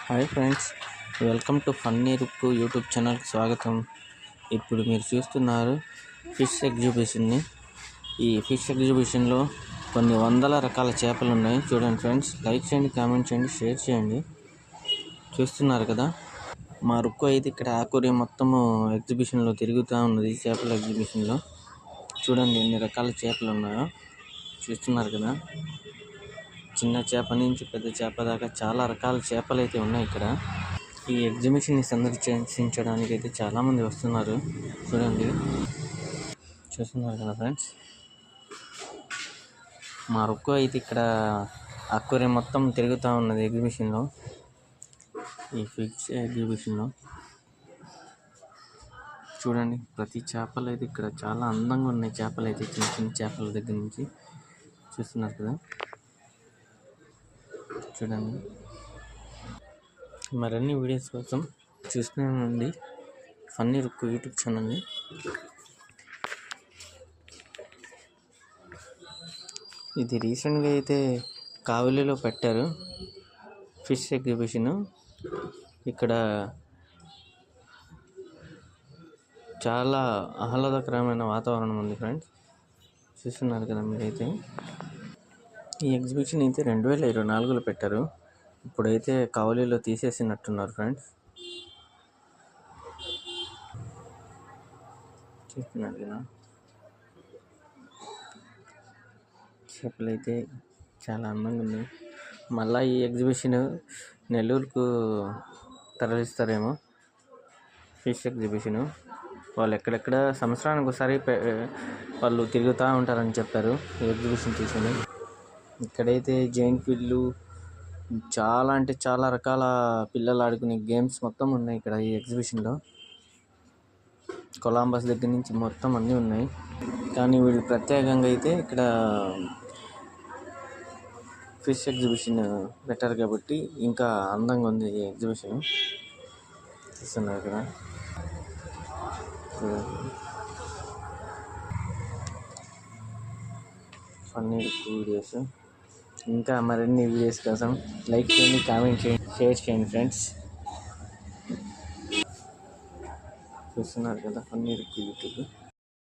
Hi friends, welcome to funny Rukku YouTube ఛానల్కి స్వాగతం. ఇప్పుడు మీరు చూస్తున్నారు ఫిష్ ఎగ్జిబిషన్ని. ఈ ఫిష్ ఎగ్జిబిషన్లో కొన్ని వందల రకాల చేపలు ఉన్నాయి. చూడండి ఫ్రెండ్స్, లైక్ చేయండి, కామెంట్ చేయండి, షేర్ చేయండి. చూస్తున్నారు కదా, మా రుక్కు అయితే ఇక్కడ ఆక్వేరియం మొత్తము ఎగ్జిబిషన్లో తిరుగుతూ ఉన్నది. చేపల ఎగ్జిబిషన్లో చూడండి ఎన్ని రకాల చేపలు ఉన్నాయో. చూస్తున్నారు కదా, చిన్న చేప నుంచి పెద్ద చేప దాకా చాలా రకాల చేపలు అయితే ఉన్నాయి ఇక్కడ. ఈ ఎగ్జిబిషన్ని సందర్శించడానికి అయితే చాలామంది వస్తున్నారు. చూడండి, చూస్తున్నారు కదా ఫ్రెండ్స్, మా రుక్కు అయితే ఇక్కడ అక్వేరియం మొత్తం తిరుగుతూ ఉన్నది ఎగ్జిబిషన్లో. ఈ ఫిష్ ఎగ్జిబిషన్లో చూడండి, ప్రతి చేపలు అయితే ఇక్కడ చాలా అందంగా ఉన్నాయి. చేపలు అయితే చిన్న చిన్న చేపల దగ్గర నుంచి చూస్తున్నారు కదా. చూడండి, మరిన్ని వీడియోస్ కోసం చూస్తూనే ఉండండి ఫన్నీ రుక్కు యూట్యూబ్ ఛానల్ని. ఇది రీసెంట్గా అయితే కావలిలో పెట్టారు ఫిష్ ఎగ్జిబిషన్. ఇక్కడ చాలా ఆహ్లాదకరమైన వాతావరణం ఉంది ఫ్రెండ్స్. చూస్తున్నారు కదా మీరైతే. ఈ ఎగ్జిబిషన్ అయితే 2024లో పెట్టారు. ఇప్పుడైతే కావలిలో తీసేసినట్టున్నారు ఫ్రెండ్స్. చూస్తున్నారు కదా, చేపలు అయితే చాలా అందంగా ఉన్నాయి. మళ్ళీ ఈ ఎగ్జిబిషన్ నెల్లూరుకు తరలిస్తారేమో. ఫిష్ ఎగ్జిబిషను వాళ్ళు ఎక్కడెక్కడ సంవత్సరానికి ఒకసారి వాళ్ళు తిరుగుతూ ఉంటారని చెప్పారు ఈ ఎగ్జిబిషన్ తీసుకుని. ఇక్కడైతే జైంట్ వీళ్ళు చాలా అంటే చాలా రకాల పిల్లలు ఆడుకునే గేమ్స్ మొత్తం ఉన్నాయి ఇక్కడ ఈ ఎగ్జిబిషన్లో. కొలంబస్ దగ్గర నుంచి మొత్తం అన్నీ ఉన్నాయి. కానీ వీళ్ళు ప్రత్యేకంగా అయితే ఇక్కడ ఫిష్ ఎగ్జిబిషన్ పెట్టారు కాబట్టి ఇంకా అందంగా ఉంది ఈ ఎగ్జిబిషన్. చూస్తున్నారు కదా, ఫన్నీ వీడియోస్. ఇంకా మరిన్ని వీడియోస్ కోసం లైక్ చేయండి, కామెంట్ చేయండి, షేర్ చేయండి ఫ్రెండ్స్. చూస్తున్నారు కదా ఫన్నీ యూట్యూబ్.